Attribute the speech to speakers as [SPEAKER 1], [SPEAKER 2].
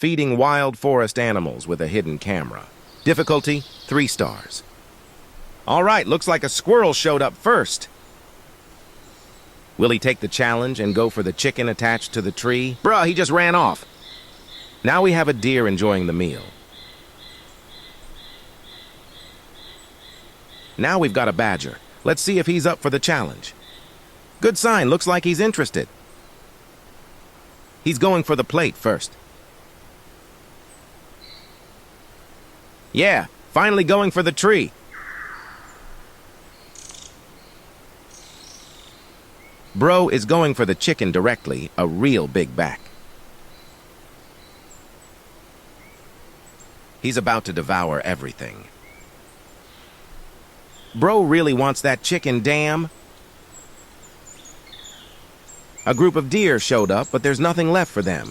[SPEAKER 1] Feeding wild forest animals with a hidden camera. Difficulty, 3 stars. All right, looks like a squirrel showed up first. Will he take the challenge and go for the chicken attached to the tree? Bruh, he just ran off. Now we have a deer enjoying the meal. Now we've got a badger. Let's see if he's up for the challenge. Good sign, looks like he's interested. He's going for the plate first. Yeah, finally going for the tree. Bro is going for the chicken directly, a real big back. He's about to devour everything. Bro really wants that chicken, damn. A group of deer showed up, but there's nothing left for them.